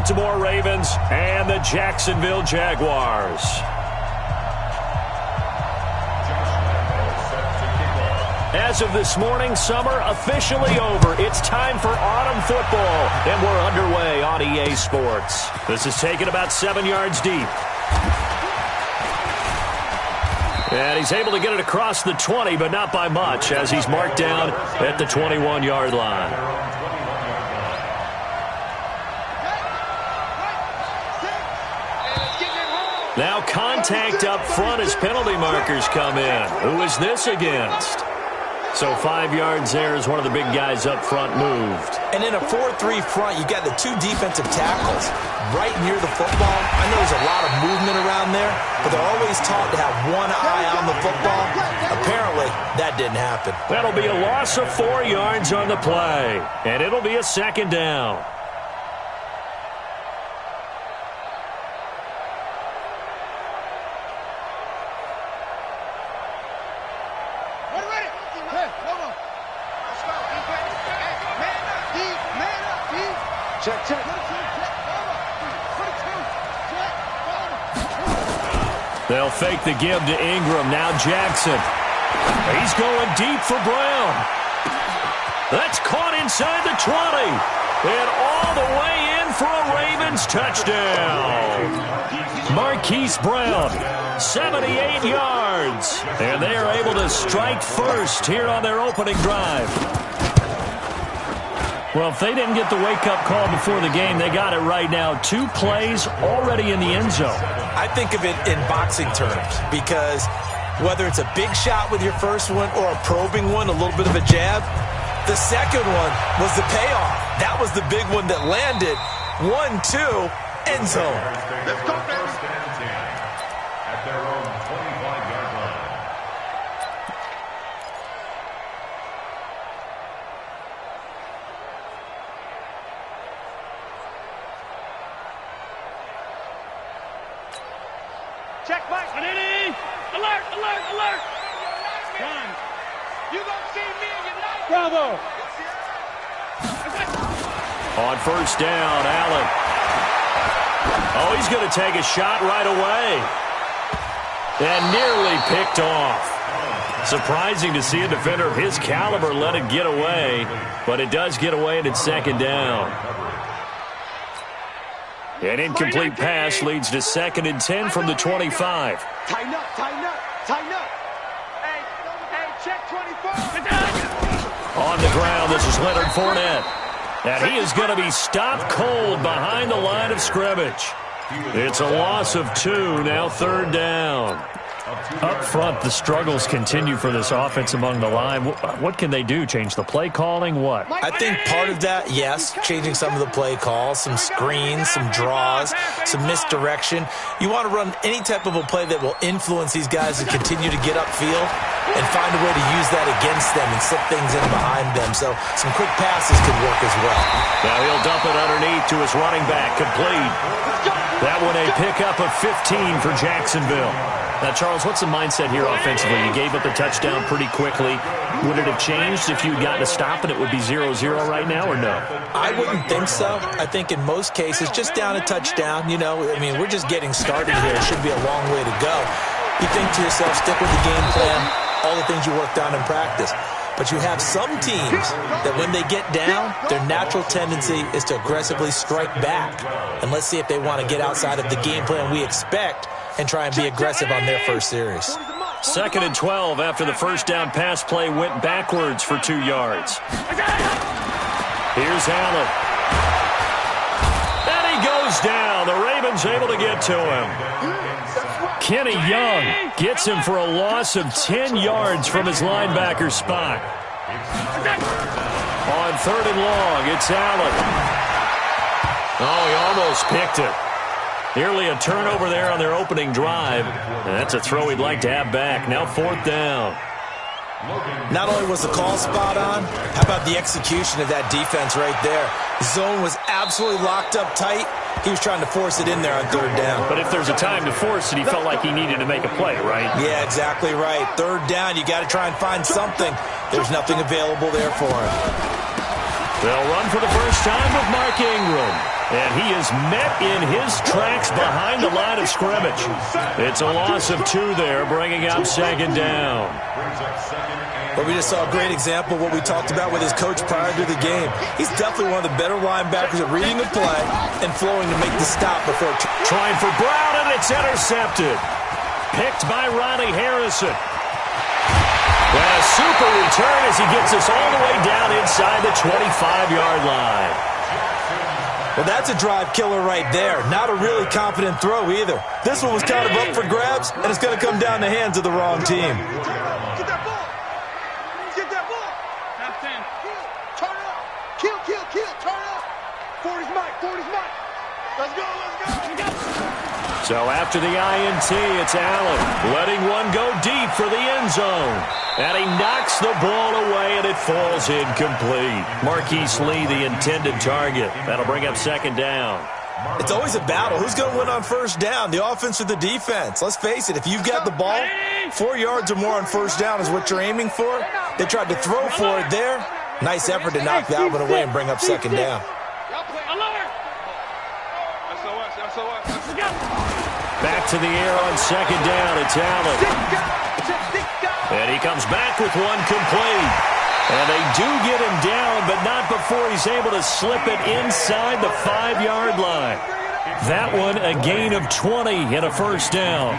Baltimore Ravens and the Jacksonville Jaguars. As of this morning, summer officially over. It's time for autumn football, and we're underway on EA Sports. This is taken about 7 yards deep. And he's able to get it across the 20, but not by much, as he's marked down at the 21-yard line. Now contact up front as penalty markers come in. Who is this against? So 5 yards there as one of the big guys up front moved. And in a 4-3 front, you got the two defensive tackles right near the football. I know there's a lot of movement around there, but they're always taught to have one eye on the football. Apparently, that didn't happen. That'll be a loss of 4 yards on the play, and it'll be a second down. They'll fake the give to Ingram. Now Jackson. He's going deep for Brown. That's caught inside the 20. And all the way in for a Ravens touchdown. Marquise Brown, 78 yards. And they are able to strike first here on their opening drive. Well, if they didn't get the wake-up call before the game, they got it right now. 2 plays already in the end zone. I think of it in boxing terms because whether it's a big shot with your first one or a probing one, a little bit of a jab, the second one was the payoff. That was the big one that landed. 1-2, end zone. Let's go, baby. At their own 25-yard line. Check back. Alert, alert, alert. Done. You gonna see me in your life. Bravo. On first down, Allen. Oh, he's going to take a shot right away. And nearly picked off. Surprising to see a defender of his caliber let it get away, but it does get away and it's second down. An incomplete pass leads to 2nd and 10 from the 25. Tighten up, tighten up, tighten up. Hey, check 24. On the ground, this is Leonard Fournette. And he is going to be stopped cold behind the line of scrimmage. It's a loss of 2, now 3rd down. Up front, the struggles continue for this offense among the line. What can they do? Change the play calling? What? I think part of that, yes, changing some of the play calls, some screens, some draws, some misdirection. You want to run any type of a play that will influence these guys to continue to get upfield and find a way to use that against them and slip things in behind them. So some quick passes could work as well. Now he'll dump it underneath to his running back, complete. That one a pickup of 15 for Jacksonville. Now, Charles, what's the mindset here offensively? You gave up a touchdown pretty quickly. Would it have changed if you had gotten a stop and it would be 0-0 right now, or no? I wouldn't think so. I think in most cases, just down a touchdown, you know, I mean, we're just getting started here. It should be a long way to go. You think to yourself, stick with the game plan, all the things you worked on in practice. But you have some teams that when they get down, their natural tendency is to aggressively strike back. And let's see if they want to get outside of the game plan we expect and try and be aggressive on their first series. 2nd and 12 after the first down pass play went backwards for 2 yards. Here's Allen. And he goes down. The Ravens able to get to him. Kenny Young gets him for a loss of 10 yards from his linebacker spot. On 3rd and long, it's Allen. Oh, he almost picked it. Nearly a turnover there on their opening drive. And that's a throw he'd like to have back. Now 4th down. Not only was the call spot on, how about the execution of that defense right there? Zone was absolutely locked up tight. He was trying to force it in there on 3rd down. But if there's a time to force it, he felt like he needed to make a play, right? Yeah, exactly right. 3rd down, you got to try and find something. There's nothing available there for him. They'll run for the first time with Mark Ingram. And he is met in his tracks behind the line of scrimmage. It's a loss of 2 there, bringing up second down. But we just saw a great example of what we talked about with his coach prior to the game. He's definitely one of the better linebackers at reading the play and flowing to make the stop before trying for Brown, and it's intercepted. Picked by Ronnie Harrison. And a super return as he gets us all the way down inside the 25-yard line. Well, that's a drive killer right there. Not a really confident throw either. This one was kind of up for grabs, and it's going to come down the hands of the wrong team. Get that ball. Get that ball. Half 10. Turn it up. Kill. Turn it up. 40's Mike. Let's go. So after the INT, it's Allen letting one go deep for the end zone. And he knocks the ball away, and it falls incomplete. Marquise Lee, the intended target. That'll bring up second down. It's always a battle. Who's going to win on first down, the offense or the defense? Let's face it, if you've got the ball, 4 yards or more on first down is what you're aiming for. They tried to throw for it there. Nice effort to knock that one away and bring up second down. Back to the air on second down. It's Allen. And he comes back with one complete. And they do get him down, but not before he's able to slip it inside the 5-yard line. That one a gain of 20 and a first down.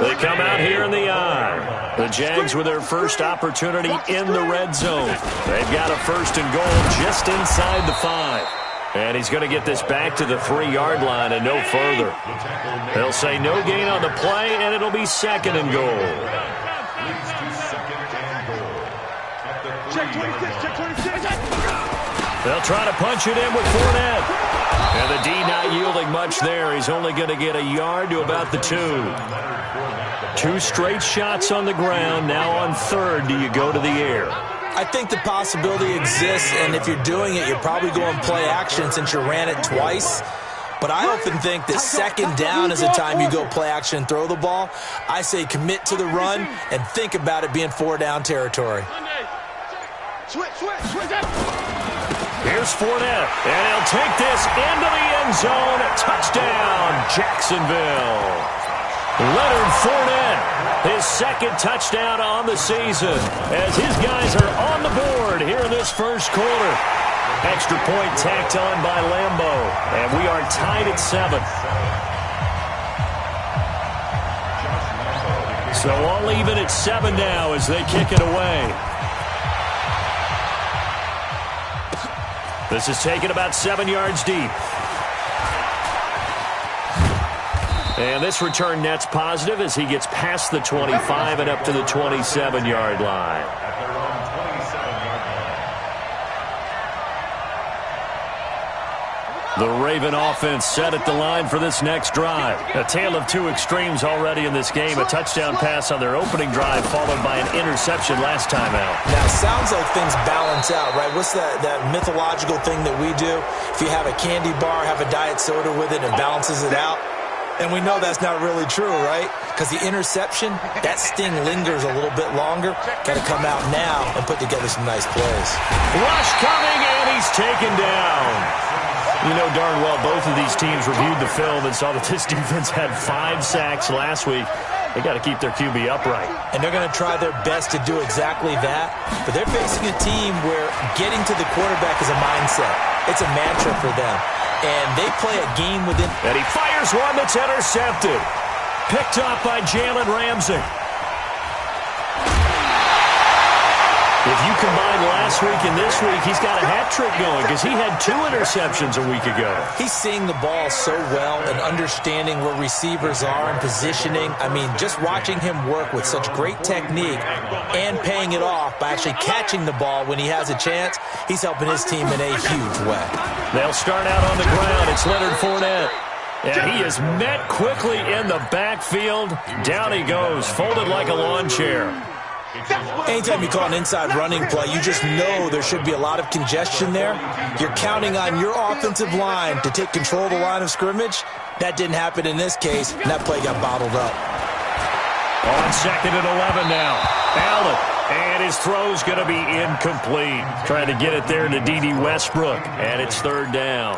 They come out here in the eye. The Jags with their first opportunity in the red zone. They've got a first and goal just inside the 5. And he's going to get this back to the 3-yard line and no further. They'll say no gain on the play, and it'll be second and goal. Check 26. They'll try to punch it in with Fournette. And the D not yielding much there. He's only going to get a yard to about the 2. 2 straight shots on the ground. Now on third, do you go to the air? I think the possibility exists, and if you're doing it, you're probably going play action since you ran it twice. But I often think that second down is the time you go play action and throw the ball. I say commit to the run and think about it being 4-down territory. Here's Fournette, and he'll take this into the end zone. Touchdown, Jacksonville. Leonard Fournette, his second touchdown on the season, as his guys are on the board here in this first quarter. Extra point tacked on by Lambeau, and we are tied at 7. So all even at 7 now as they kick it away. This is taken about 7 yards deep. And this return net's positive as he gets past the 25 and up to the 27-yard line. The Raven offense set at the line for this next drive. A tale of 2 extremes already in this game. A touchdown pass on their opening drive followed by an interception last time out. Now, it sounds like things balance out, right? What's that mythological thing that we do? If you have a candy bar, have a diet soda with it, and balances it out. And we know that's not really true, right? Because the interception, that sting lingers a little bit longer. Got to come out now and put together some nice plays. Rush coming, and he's taken down. You know darn well both of these teams reviewed the film and saw that this defense had 5 sacks last week. They got to keep their QB upright. And they're going to try their best to do exactly that. But they're facing a team where getting to the quarterback is a mindset. It's a mantra for them. And they play a game within. And he fires one that's intercepted. Picked up by Jalen Ramsey. If you combine last week and this week, he's got a hat trick going because he had 2 interceptions a week ago. He's seeing the ball so well and understanding where receivers are and positioning. I mean, just watching him work with such great technique and paying it off by actually catching the ball when he has a chance, he's helping his team in a huge way. They'll start out on the ground. It's Leonard Fournette. And he is met quickly in the backfield. Down he goes, folded like a lawn chair. Anytime you call an inside running play, you just know there should be a lot of congestion there. You're counting on your offensive line to take control of the line of scrimmage. That didn't happen in this case, and that play got bottled up. On second and 11 now. Allen, And his throw's going to be incomplete. Trying to get it there to D.D. Westbrook, and it's third down.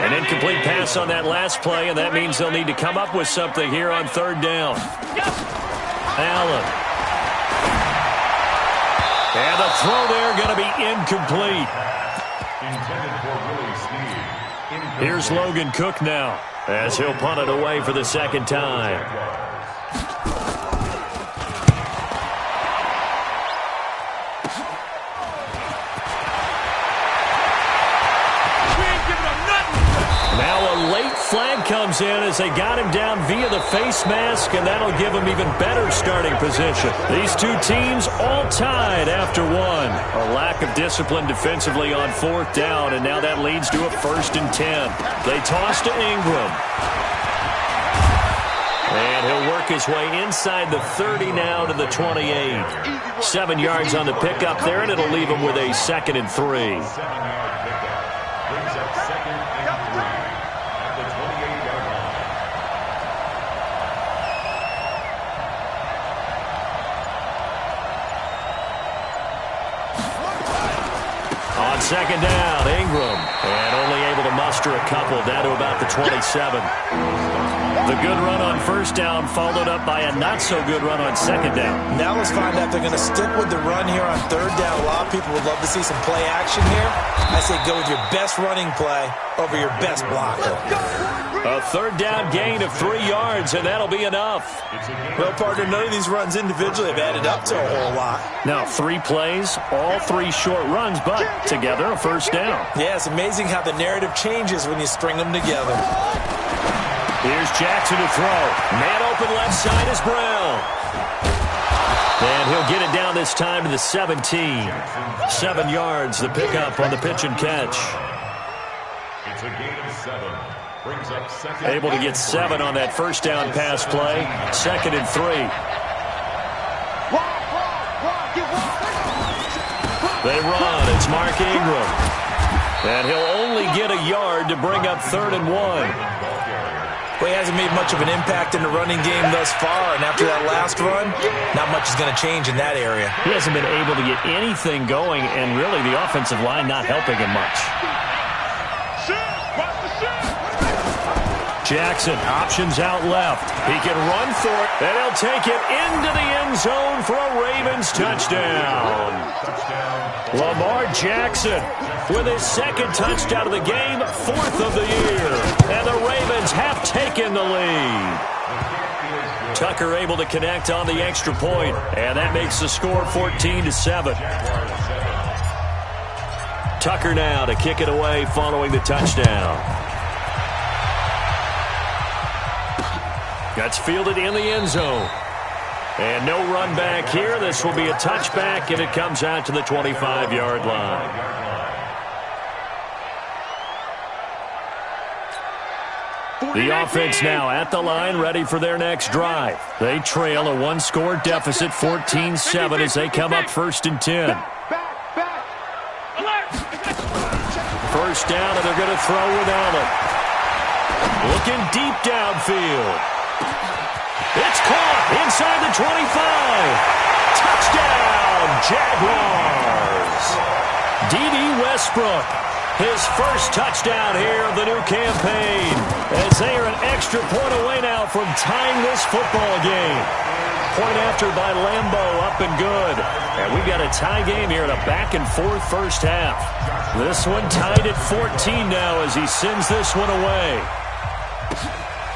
An incomplete pass on that last play, and that means they'll need to come up with something here on third down. Allen. And the throw there going to be incomplete. Here's Logan Cook now, as he'll punt it away for the second time. Flag comes in as they got him down via the face mask, and that'll give him even better starting position. These two teams all tied after one. A lack of discipline defensively on fourth down, and now that leads to a 1st and 10. They toss to Ingram. And he'll work his way inside the 30 now to the 28. 7 yards on the pickup there, and it'll leave him with a 2nd and 3. Second down, Ingram, and only able to muster a couple down to about the 27. The good run on first down followed up by a not-so-good run on second down. Now let's find out if they're going to stick with the run here on third down. A lot of people would love to see some play action here. I say go with your best running play over your best blocker. A third down gain of 3 yards, and that'll be enough. Well, partner, none of these runs individually have added up to a whole lot. Now, 3 plays, all 3 short runs, but together a first down. Yeah, it's amazing how the narrative changes when you string them together. Here's Jackson to throw. Man open left side is Brown. And he'll get it down this time to the 17. 7 yards, the pickup on the pitch and catch. It's a gain of 7. Brings up second. Able to get 7 on that first down pass play. 2nd and 3. They run. It's Mark Ingram. And he'll only get a yard to bring up 3rd and 1. Well, he hasn't made much of an impact in the running game thus far, and after that last run, not much is going to change in that area. He hasn't been able to get anything going, and really the offensive line not helping him much. Jackson options out left. He can run for it, and he'll take it into the end zone for a Ravens touchdown. Lamar Jackson with his 2nd touchdown of the game, 4th of the year. And the Ravens have taken the lead. Tucker able to connect on the extra point, and that makes the score 14-7. Tucker now to kick it away following the touchdown. That's fielded in the end zone. And no run back here. This will be a touchback, and it comes out to the 25-yard line. The offense now at the line, ready for their next drive. They trail a 1-score deficit, 14-7, as they come up 1st and 10. First down, and they're going to throw with Allen. Looking deep downfield. It's caught inside the 25. Touchdown, Jaguars. D.D. Westbrook, his first touchdown here of the new campaign, as they are an extra point away now from tying this football game. Point after by Lambeau, up and good. And we've got a tie game here in a back-and-forth first half. This one tied at 14 now as he sends this one away.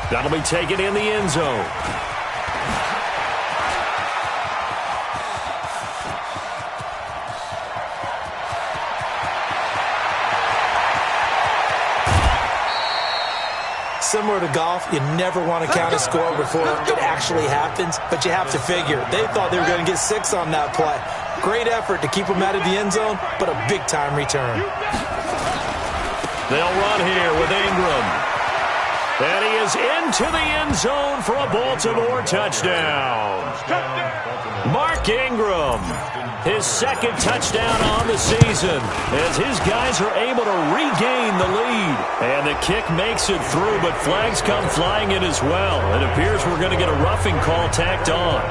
That'll be taken in the end zone. Similar to golf, you never want to count a score before it actually happens, but you have to figure. They thought they were going to get 6 on that play. Great effort to keep them out of the end zone, but a big-time return. They'll run here with Ingram. And he is into the end zone for a Baltimore touchdown. Mark Ingram, his 2nd touchdown on the season, as his guys are able to regain the lead. And the kick makes it through, but flags come flying in as well. It appears we're going to get a roughing call tacked on.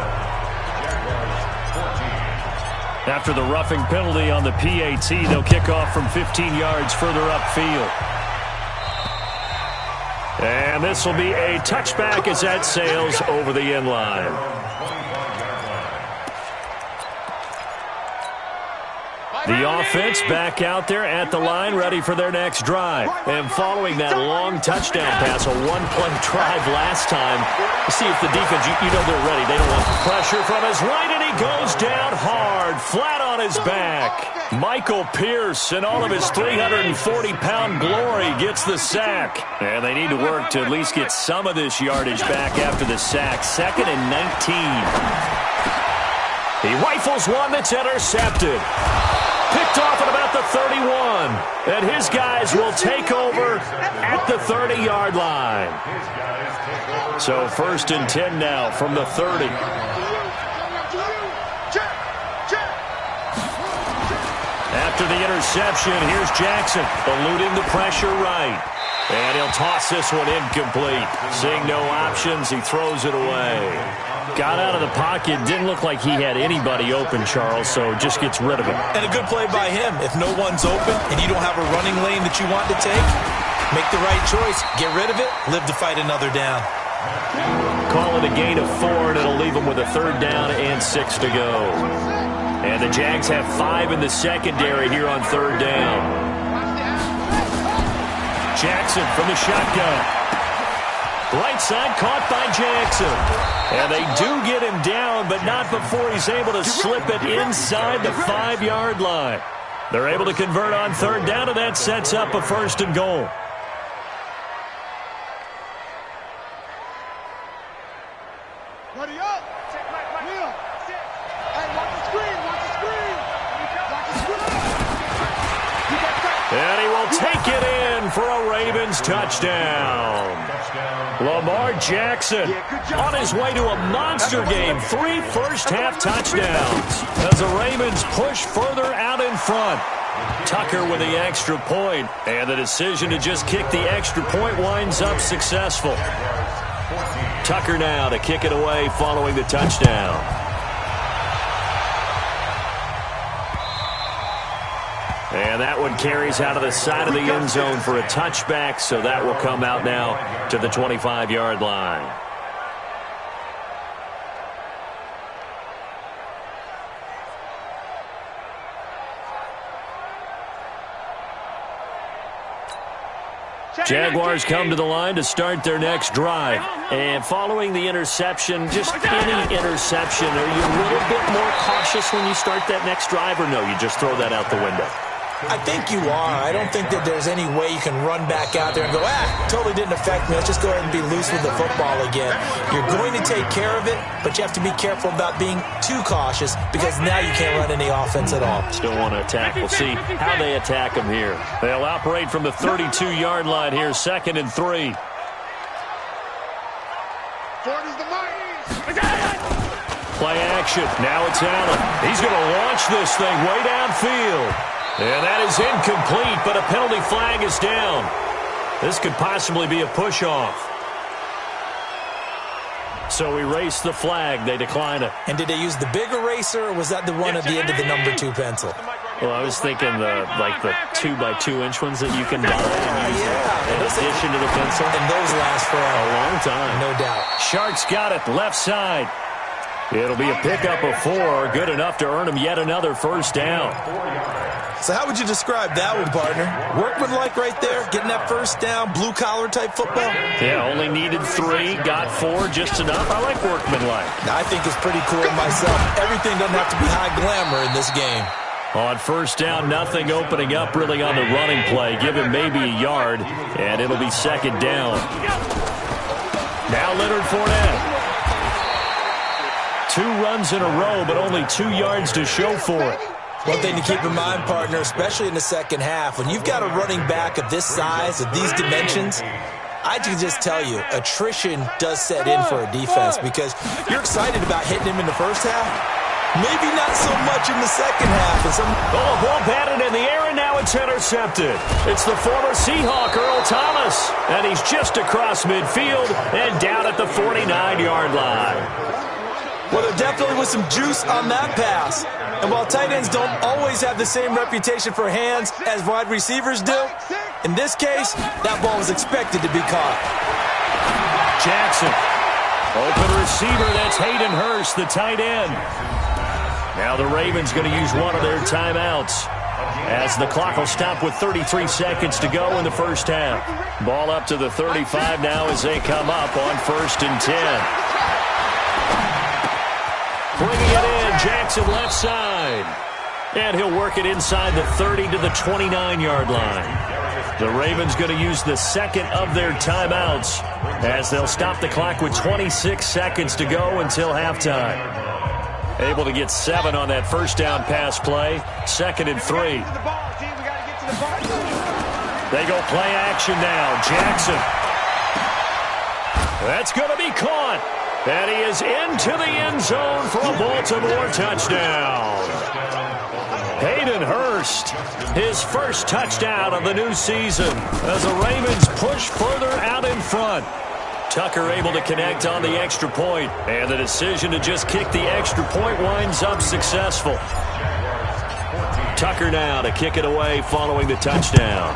After the roughing penalty on the PAT, they'll kick off from 15 yards further upfield. And this will be a touchback as that sails over the end line. The offense back out there at the line, ready for their next drive. And following that long touchdown pass, a one-play drive last time, see if the defense, you know they're ready. They don't want pressure from his right, and he goes down hard, flat on his back. Michael Pierce, in all of his 340-pound glory, gets the sack. And they need to work to at least get some of this yardage back after the sack. 2nd and 19. He rifles one that's intercepted. Picked off at about the 31. And his guys will take over at the 30-yard line. So 1st and 10 now from the 30. After the interception, here's Jackson, eluding the pressure right. And he'll toss this one incomplete. Seeing no options, he throws it away. Got out of the pocket, didn't look like he had anybody open, Charles, so just gets rid of it. And a good play by him. If no one's open and you don't have a running lane that you want to take, make the right choice. Get rid of it, live to fight another down. Call it a gain of 4, and it'll leave them with a 3rd down and 6 to go. And the Jags have 5 in the secondary here on 3rd down. Jackson from the shotgun. Right side caught by Jackson. And they do get him down, but not before he's able to slip it inside the 5-yard line. They're able to convert on 3rd down, and that sets up a 1st and goal. Ready up. Wheel. Hey, watch the screen. Watch the screen. Watch the screen. And he will take it in for a Ravens touchdown. Lamar Jackson on his way to a monster game. 3 first-half touchdowns as the Ravens push further out in front. Tucker with the extra point, and the decision to just kick the extra point winds up successful. Tucker now to kick it away following the touchdown. And that one carries out of the side of the end zone for a touchback, so that will come out now to the 25-yard line. Jaguars come to the line to start their next drive. And following the interception, just any interception, are you a little bit more cautious when you start that next drive, or no, you just throw that out the window? I think you are. I don't think that there's any way you can run back out there and go, totally didn't affect me. Let's just go ahead and be loose with the football again. You're going to take care of it, but you have to be careful about being too cautious because now you can't run any offense at all. Still want to attack. We'll see how they attack them here. They'll operate from the 32-yard line here, 2nd and 3. Play action. Now it's Allen. He's going to launch this thing way downfield. And that is incomplete, but a penalty flag is down. This could possibly be a push-off. So erase the flag. They decline it. And did they use the big eraser, or was that the one at the end of the number 2 pencil? Well, I was thinking the 2x2-inch ones that you can buy and use in addition to the pencil. And those last for a long time. No doubt. Sharks got it, left side. It'll be a pickup of 4, good enough to earn him yet another 1st down. So how would you describe that one, partner? Workmanlike right there, getting that 1st down, blue-collar type football? Yeah, only needed 3, got 4, just enough. I like workmanlike. I think it's pretty cool myself. Everything doesn't have to be high glamour in this game. On 1st down, nothing opening up really on the running play. Give him maybe a yard, and it'll be 2nd down. Now Leonard Fournette. 2 runs in a row, but only 2 yards to show for it. One thing to keep in mind, partner, especially in the second half, when you've got a running back of this size, of these dimensions, I can just tell you, attrition does set in for a defense because you're excited about hitting him in the first half. Maybe not so much in the second half. Ball batted in the air, and now it's intercepted. It's the former Seahawk, Earl Thomas, and he's just across midfield and down at the 49-yard line. Well, there definitely was some juice on that pass. And while tight ends don't always have the same reputation for hands as wide receivers do, in this case, that ball was expected to be caught. Jackson. Open receiver, that's Hayden Hurst, the tight end. Now the Ravens going to use one of their timeouts, as the clock will stop with 33 seconds to go in the first half. Ball up to the 35 now as they come up on 1st and 10. Bringing it in, Jackson left side. And he'll work it inside the 30 to the 29-yard line. The Ravens going to use the second of their timeouts, as they'll stop the clock with 26 seconds to go until halftime. Able to get 7 on that first down pass play. 2nd and 3. They go play action now. Jackson. That's going to be caught. And he is into the end zone for a Baltimore touchdown. Hayden Hurst, his first touchdown of the new season, as the Ravens push further out in front. Tucker able to connect on the extra point, and the decision to just kick the extra point winds up successful. Tucker now to kick it away following the touchdown.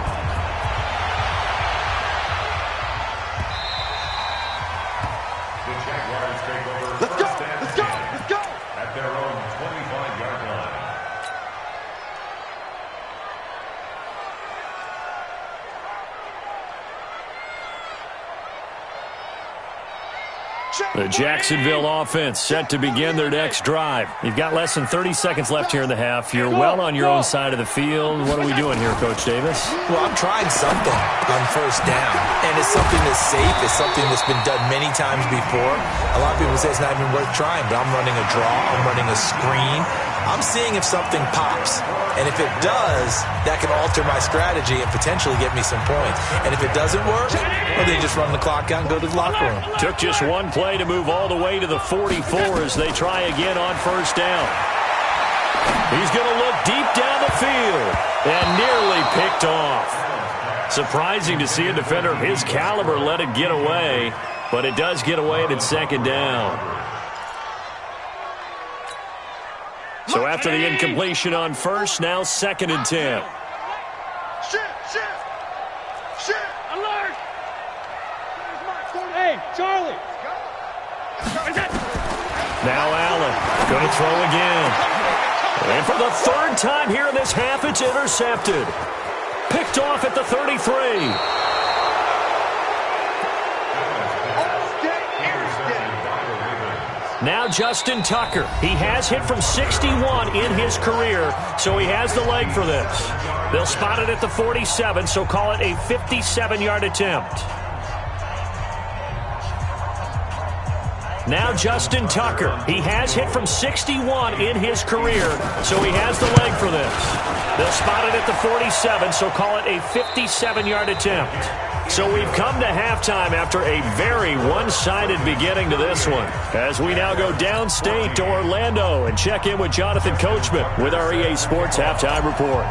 The Jacksonville offense set to begin their next drive. You've got less than 30 seconds left here in the half. You're well on your own side of the field. What are we doing here, Coach Davis? Well, I'm trying something on first down, and it's something that's safe. It's something that's been done many times before. A lot of people say it's not even worth trying, but I'm running a draw. I'm running a screen. I'm seeing if something pops, and if it does, that can alter my strategy and potentially get me some points. And if it doesn't work, well, then you just run the clock out and go to the locker room. Took just one play to move all the way to the 44 as they try again on first down. He's going to look deep down the field and nearly picked off. Surprising to see a defender of his caliber let it get away, but it does get away at 2nd down. So after the incompletion on first, now 2nd and 10. Shit, alert! Hey, Charlie! Now Allen, going to throw again. And for the 3rd time here in this half, it's intercepted. Picked off at the 33. Now Justin Tucker. He has hit from 61 in his career, so he has the leg for this. They'll spot it at the 47, so call it a 57-yard attempt. Now Justin Tucker. He has hit from 61 in his career, so he has the leg for this. They'll spot it at the 47, so call it a 57-yard attempt. So we've come to halftime after a very one-sided beginning to this one, as we now go downstate to Orlando and check in with Jonathan Coachman with our EA Sports Halftime Report.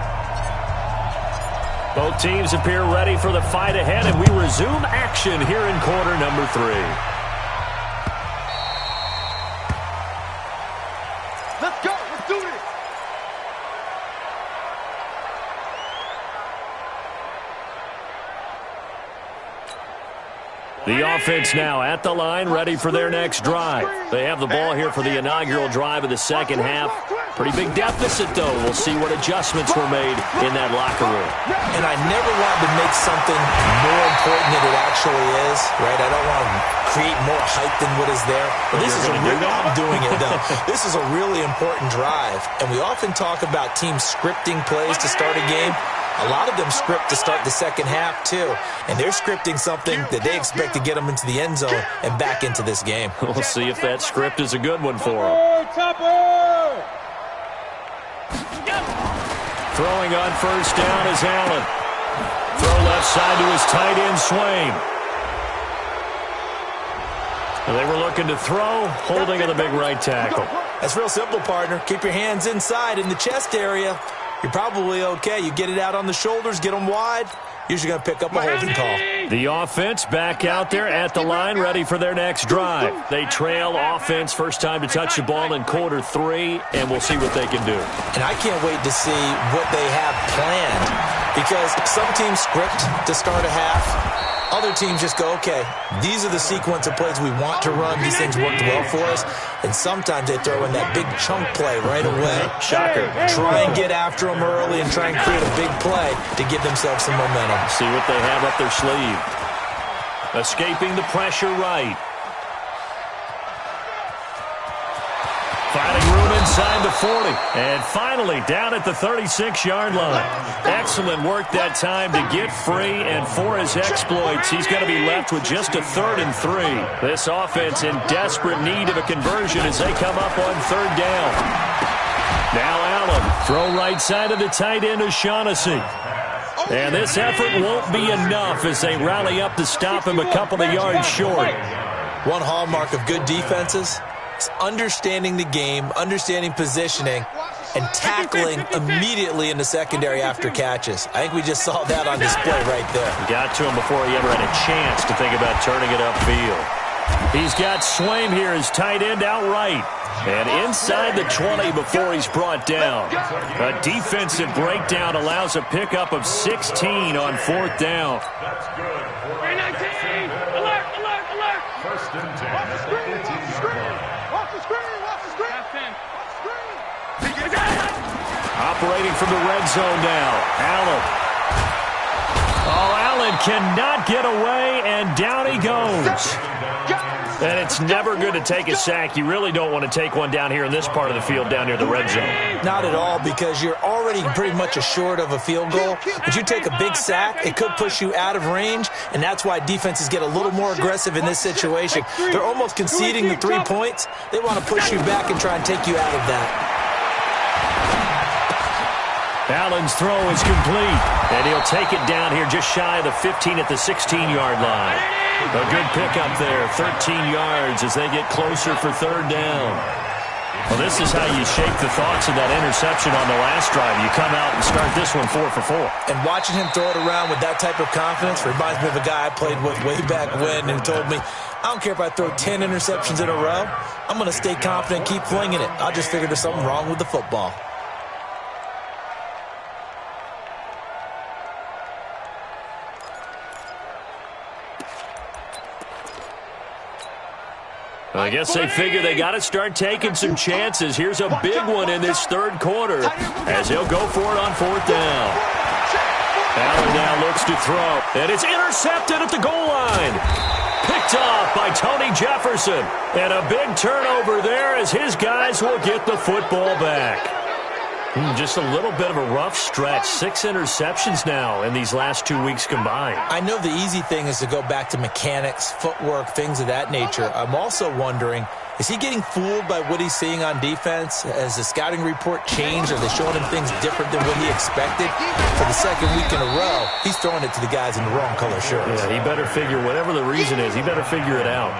Both teams appear ready for the fight ahead, and we resume action here in quarter number 3. Let's go. Let's do this. The offense now at the line, ready for their next drive. They have the ball here for the inaugural drive of the second half. Pretty big deficit, though. We'll see what adjustments were made in that locker room. And I never want to make something more important than it actually is, right? I don't want to create more hype than what is there. But this is a really, I'm doing it, though. This is a really important drive. And we often talk about teams scripting plays to start a game. A lot of them script to start the second half, too. And they're scripting something that they expect to get them into the end zone and back into this game. We'll see if that script is a good one for them. Throwing on first down is Allen. Throw left side to his tight end, Swain. They were looking to throw, holding on the big right tackle. That's real simple, partner. Keep your hands inside in the chest area. You're probably okay. You get it out on the shoulders, get them wide, usually going to pick up a holding call. The offense back out there at the line, ready for their next drive. They trail offense, first time to touch the ball in quarter 3, and we'll see what they can do. And I can't wait to see what they have planned, because some teams script to start a half. Other teams just go, okay, these are the sequence of plays we want to run. These things worked well for us. And sometimes they throw in that big chunk play right away. Shocker. Try and get after them early and try and create a big play to give themselves some momentum. See what they have up their sleeve. Escaping the pressure right. Finding room inside the 40. And finally down at the 36-yard line. Excellent work that time to get free, and for his exploits, he's going to be left with just a 3rd and 3. This offense in desperate need of a conversion as they come up on 3rd down. Now Allen, throw right side of the tight end O'Shaughnessy. And this effort won't be enough as they rally up to stop him a couple of yards short. One hallmark of good defenses is understanding the game, understanding positioning, and tackling immediately in the secondary after catches. I think we just saw that on display right there. Got to him before he ever had a chance to think about turning it upfield. He's got Swaim here as tight end outright. And inside the 20 before he's brought down. A defensive breakdown allows a pickup of 16 on 4th down. That's good. 319. Alert, alert, alert. First and 10 at the 18-yard line. Watch the screen, watch the screen. Operating from the red zone now. Allen. Oh, Allen cannot get away, and down he goes. And it's never good to take a sack. You really don't want to take one down here in this part of the field, down near the red zone. Not at all, because you're already pretty much assured of a field goal. But you take a big sack, it could push you out of range, and that's why defenses get a little more aggressive in this situation. They're almost conceding the 3 points. They want to push you back and try and take you out of that. Allen's throw is complete, and he'll take it down here just shy of the 15 at the 16-yard line. A good pickup there, 13 yards as they get closer for 3rd down. Well, this is how you shake the thoughts of that interception on the last drive. You come out and start this one 4 for 4. And watching him throw it around with that type of confidence reminds me of a guy I played with way back when, and told me, I don't care if I throw 10 interceptions in a row. I'm going to stay confident and keep flinging it. I just figured there's something wrong with the football. I guess they figure they got to start taking some chances. Here's a big one in this 3rd quarter as he'll go for it on 4th down. Allen now looks to throw, and it's intercepted at the goal line. Picked off by Tony Jefferson, and a big turnover there as his guys will get the football back. Just a little bit of a rough stretch. 6 interceptions now in these last 2 weeks combined. I know the easy thing is to go back to mechanics, footwork, things of that nature. I'm also wondering, is he getting fooled by what he's seeing on defense? Has the scouting report changed? Are they showing him things different than what he expected? For the 2nd week in a row, he's throwing it to the guys in the wrong color shirts. Yeah, he better figure, whatever the reason is, he better figure it out.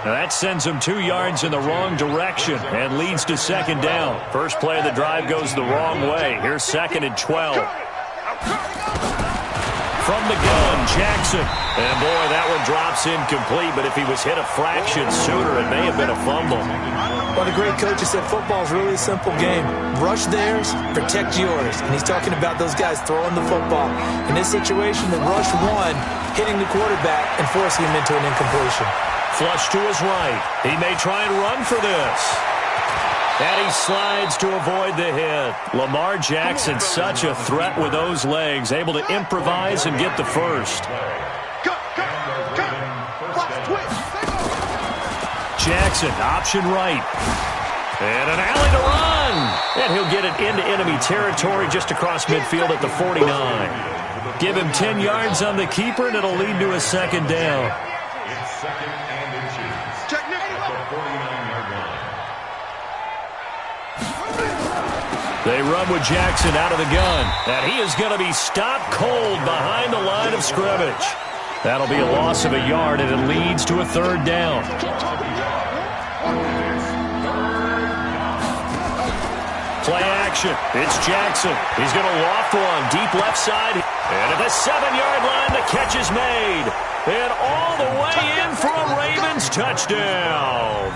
Now that sends him 2 yards in the wrong direction and leads to 2nd down. First play of the drive goes the wrong way. Here's 2nd and 12. From the gun, Jackson. And boy, that one drops incomplete, but if he was hit a fraction sooner, it may have been a fumble. Well, the great coach has said football's really a simple game. Rush theirs, protect yours. And he's talking about those guys throwing the football. In this situation, the rush one, hitting the quarterback and forcing him into an incompletion. Flush to his right. He may try and run for this. And he slides to avoid the hit. Lamar Jackson, such a threat with those legs, able to improvise and get the first. Jackson, option right. And an alley to run. And he'll get it into enemy territory just across midfield at the 49. Give him 10 yards on the keeper, and it'll lead to a 2nd down. It's 2nd and inches at the 49-yard line. They run with Jackson out of the gun. And he is going to be stopped cold behind the line of scrimmage. That'll be a loss of a yard, and it leads to a 3rd down. Play action. It's Jackson. He's going to loft one deep left side. And at the 7-yard line, the catch is made. And all the way in for a Ravens touchdown.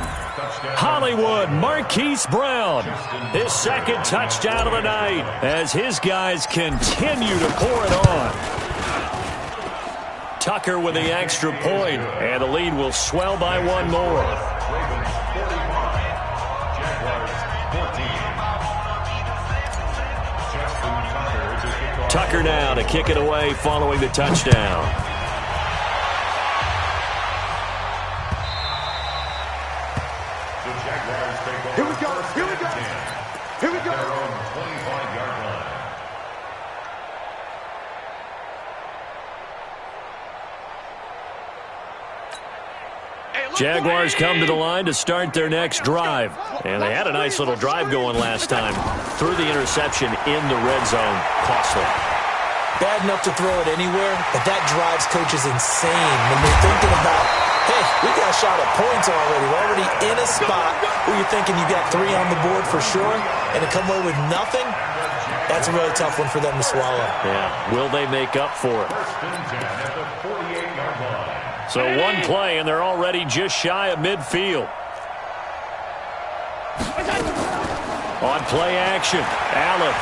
Hollywood Marquise Brown, his second touchdown of the night as his guys continue to pour it on. Tucker with the extra point, and the lead will swell by one more. Tucker now to kick it away following the touchdown. Here we go. Here we go. Here we go. Jaguars come to the line to start their next drive. And they had a nice little drive going last time. Threw the interception in the red zone. Costly. Bad enough to throw it anywhere, but that drives coaches insane when they're thinking about, hey, we got a shot at points already. We're already in a spot where you're thinking you got 3 on the board for sure, and to come away with nothing, that's a really tough one for them to swallow. Yeah, will they make up for it? So one play, and they're already just shy of midfield. On play action, Allen.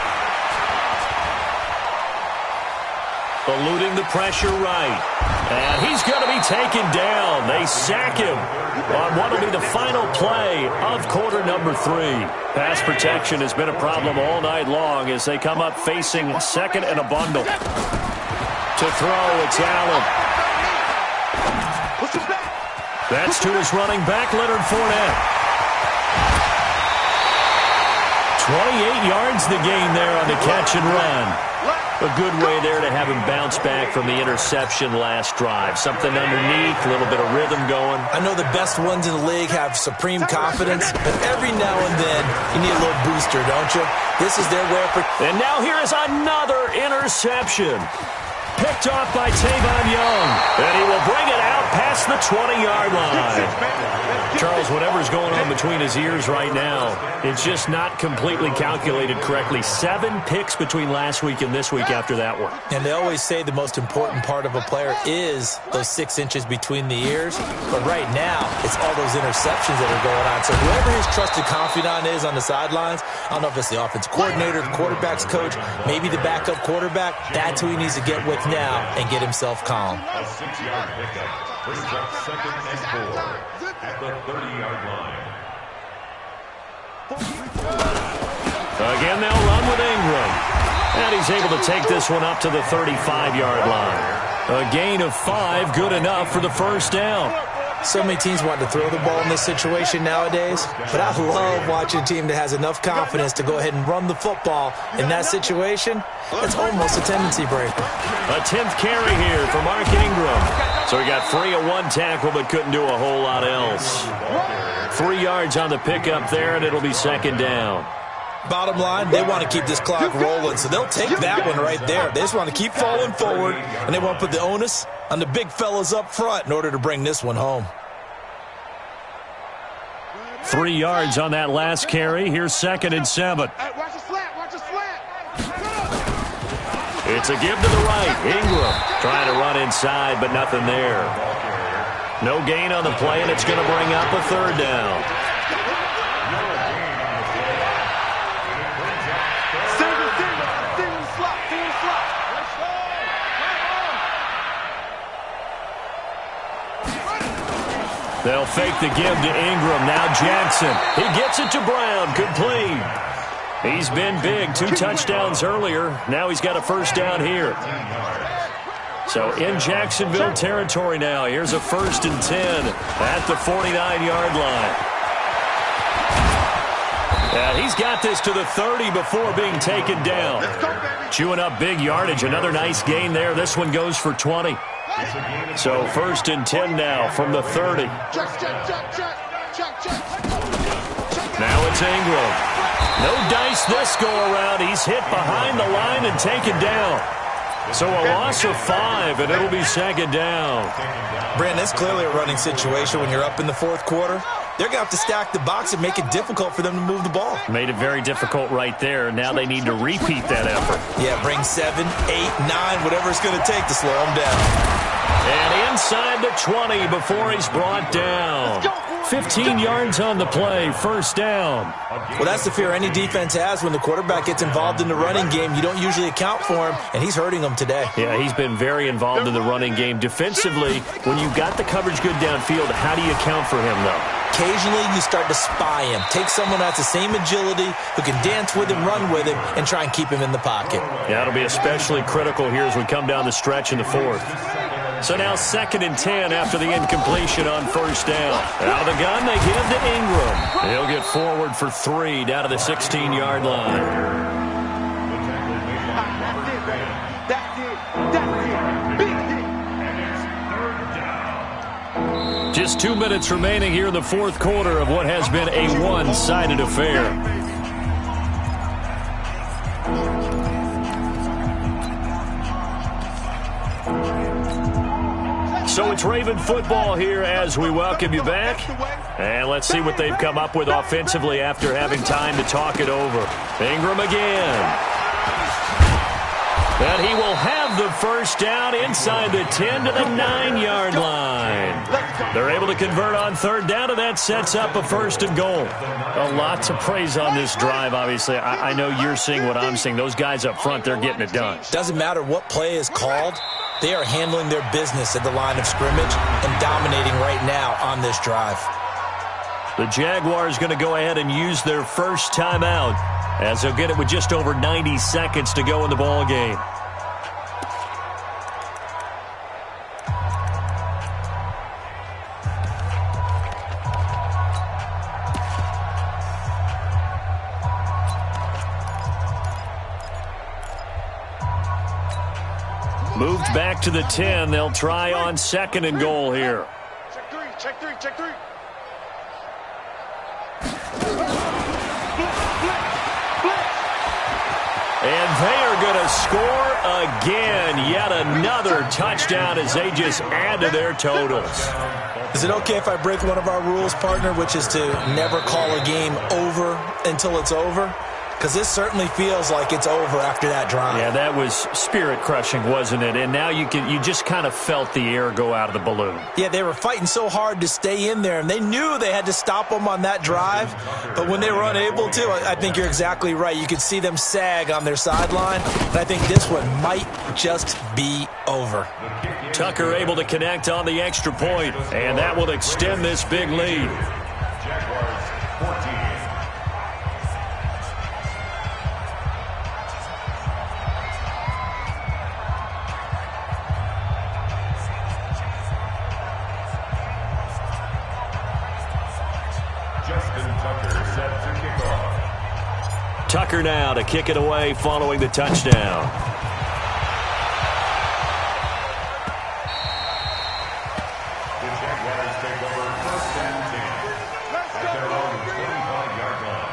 Eluding the pressure right. And he's going to be taken down. They sack him on what will be the final play of quarter number 3. Pass protection has been a problem all night long as they come up facing second and a bundle. To throw, it's Allen. That's to his running back, Leonard Fournette. 28 yards the gain there on the catch and run. A good way there to have him bounce back from the interception last drive. Something underneath, a little bit of rhythm going. I know the best ones in the league have supreme confidence, but every now and then you need a little booster, don't you? This is their way for... And now here is another interception. Picked off by Tavon Young. And he will bring it out past the 20-yard line. Charles, whatever's going on between his ears right now, it's just not completely calculated correctly. 7 picks between last week and this week after that one. And they always say the most important part of a player is those 6 inches between the ears. But right now, it's all those interceptions that are going on. So whoever his trusted confidant is on the sidelines, I don't know if it's the offense coordinator, the quarterback's coach, maybe the backup quarterback, that's who he needs to get with now and get himself calm. A 6-yard pickup brings up 2nd and 4 at the 30-yard line. Again, they'll run with Ingram. And he's able to take this one up to the 35-yard line. A gain of 5, good enough for the first down. So many teams want to throw the ball in this situation nowadays, but I love watching a team that has enough confidence to go ahead and run the football. In that situation, it's almost a tendency breaker. A 10th carry here for Mark Ingram. So he got free of 1 tackle but couldn't do a whole lot else. 3 yards on the pickup there, and it'll be 2nd down. Bottom line, they want to keep this clock rolling, so they'll take that one right there. They just want to keep falling forward, and they want to put the onus on the big fellas up front in order to bring this one home. 3 yards on that last carry. Here's 2nd and 7. Watch the slant. Watch the slant. It's a give to the right. Ingram trying to run inside, but nothing there. No gain on the play, and it's going to bring up a 3rd down. They'll fake the give to Ingram. Now Jackson. He gets it to Brown. Complete. He's been big. 2 touchdowns earlier. Now he's got a 1st down here. So in Jacksonville territory now. Here's a 1st and 10 at the 49-yard line. And he's got this to the 30 before being taken down. Chewing up big yardage. Another nice gain there. This one goes for 20. So 1st and 10 now from the 30. Now it's Ingram. No dice this go around. He's hit behind the line and taken down. So a loss of 5, and it'll be 2nd down. Brandon, it's clearly a running situation when you're up in the 4th quarter. they're going to have to stack the box and make it difficult for them to move the ball. Made it very difficult right there. Now they need to repeat that effort. Yeah, bring 7, 8, 9, whatever it's going to take to slow them down. And inside the 20 before he's brought down. 15 yards on the play, first down. Well, that's the fear any defense has when the quarterback gets involved in the running game. You don't usually account for him, and he's hurting them today. Yeah, he's been very involved in the running game. Defensively, when you've got the coverage good downfield, how do you account for him, though? Occasionally, you start to spy him. Take someone that's the same agility, who can dance with him, run with him, and try and keep him in the pocket. Yeah, it'll be especially critical here as we come down the stretch in the fourth. So now 2nd and 10 after the incompletion on first down. Out of the gun, they give to Ingram. He'll get forward for 3 down to the 16-yard line. Just 2 minutes remaining here in the fourth quarter of what has been a one-sided affair. So it's Raven football here as we welcome you back. And let's see what they've come up with offensively after having time to talk it over. Ingram again. And he will have the first down inside the 10 to the 9-yard line. They're able to convert on third down, and that sets up a 1st and goal. A lot to praise on this drive, obviously. I know you're seeing what I'm seeing. Those guys up front, they're getting it done. Doesn't matter what play is called. They are handling their business at the line of scrimmage and dominating right now on this drive. The Jaguars going to go ahead and use their first timeout as they'll get it with just over 90 seconds to go in the ball game. Moved back to the 10. They'll try on 2nd and goal here. Check 3, check 3, check 3. And they are going to score again. Yet another touchdown as they just add to their totals. Is it okay if I break one of our rules, partner, which is to never call a game over until it's over? Because this certainly feels like it's over after that drive. Yeah, that was spirit-crushing, wasn't it? And now you just kind of felt the air go out of the balloon. Yeah, they were fighting so hard to stay in there, and they knew they had to stop them on that drive. But when they were unable to, I think you're exactly right. You could see them sag on their sideline. And I think this one might just be over. Tucker able to connect on the extra point, and that will extend this big lead. Jaguars 14. Tucker now to kick it away following the touchdown. The Jaguars take over 1st and 10 at their own 25-yard line.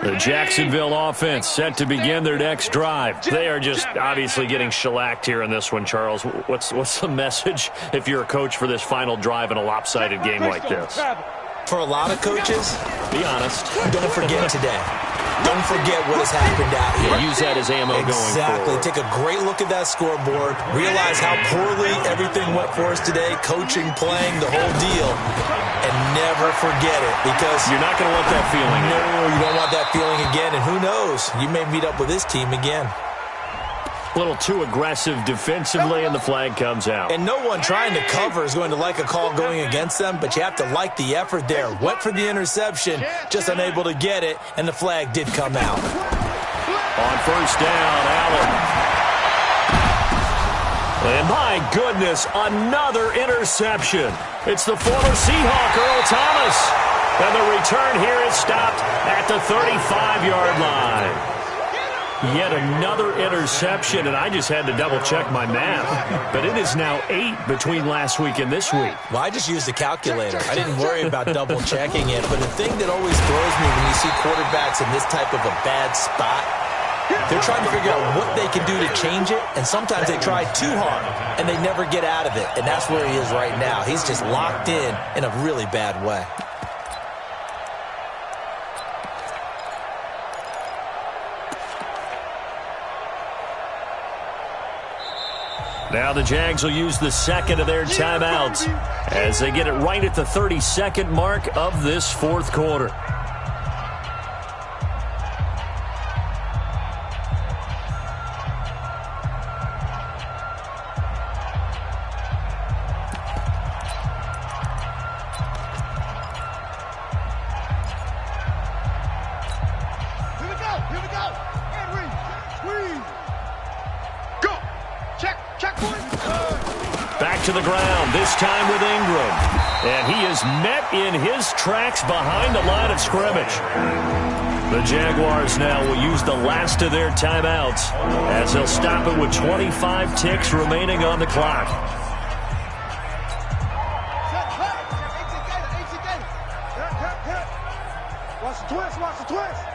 The Jacksonville offense set to begin their next drive. They are just obviously getting shellacked here in this one, Charles. What's the message if you're a coach for this final drive in a lopsided game like this? For a lot of coaches, be honest. Don't forget today. Don't forget what has happened out here. Yeah, use that as ammo going forward. Exactly. Take a great look at that scoreboard. Realize how poorly everything went for us today. Coaching, playing, the whole deal. And never forget it, because you're not going to want that feeling. No, you don't want that feeling again. And who knows? You may meet up with this team again. A little too aggressive defensively, and the flag comes out. And no one trying to cover is going to like a call going against them, but you have to like the effort there. Went for the interception, just unable to get it, and the flag did come out. On first down, Allen. And my goodness, another interception. It's the former Seahawk, Earl Thomas. And the return here is stopped at the 35-yard line. Yet another interception, and I just had to double-check my math. But it is now 8 between last week and this week. Well, I just used a calculator. I didn't worry about double-checking it. But the thing that always throws me when you see quarterbacks in this type of a bad spot They're trying to figure out what they can do to change it, and sometimes they try too hard, and they never get out of it, and that's where he is right now. He's just locked in a really bad way. Now the Jags will use the second of their timeouts as they get it right at the 32nd mark of this fourth quarter. Back to the ground, this time with Ingram. And he is met in his tracks behind the line of scrimmage. The Jaguars now will use the last of their timeouts as they'll stop it with 25 ticks remaining on the clock. Watch the twist.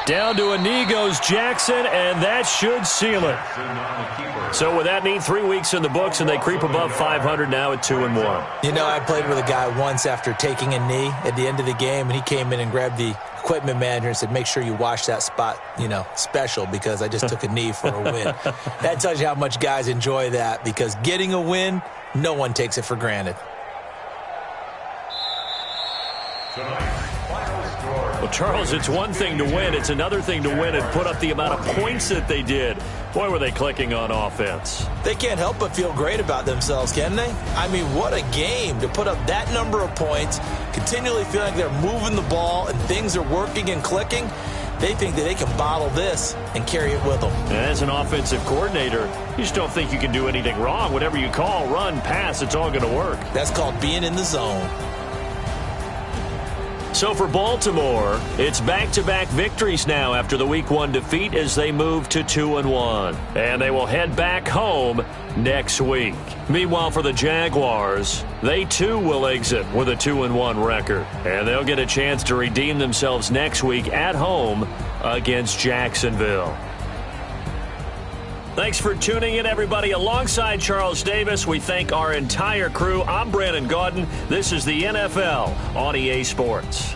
Down to a knee goes Jackson, and that should seal it. So with that neat 3 weeks in the books, and they creep above 500 now at 2-1. You know, I played with a guy once after taking a knee at the end of the game, and he came in and grabbed the equipment manager and said, make sure you wash that spot, you know, special, because I just took a knee for a win. That tells you how much guys enjoy that, because getting a win, no one takes it for granted. Well, Charles, it's one thing to win. It's another thing to win and put up the amount of points that they did. Boy, were they clicking on offense. They can't help but feel great about themselves, can they? I mean, what a game to put up that number of points, continually feeling like they're moving the ball and things are working and clicking. They think that they can bottle this and carry it with them. And as an offensive coordinator, you just don't think you can do anything wrong. Whatever you call, run, pass, it's all going to work. That's called being in the zone. So for Baltimore, it's back-to-back victories now after the Week 1 defeat as they move to 2-1. And they will head back home next week. Meanwhile, for the Jaguars, they too will exit with a 2-1 record. And they'll get a chance to redeem themselves next week at home against Jacksonville. Thanks for tuning in, everybody. Alongside Charles Davis, we thank our entire crew. I'm Brandon Gaudin. This is the NFL on EA Sports.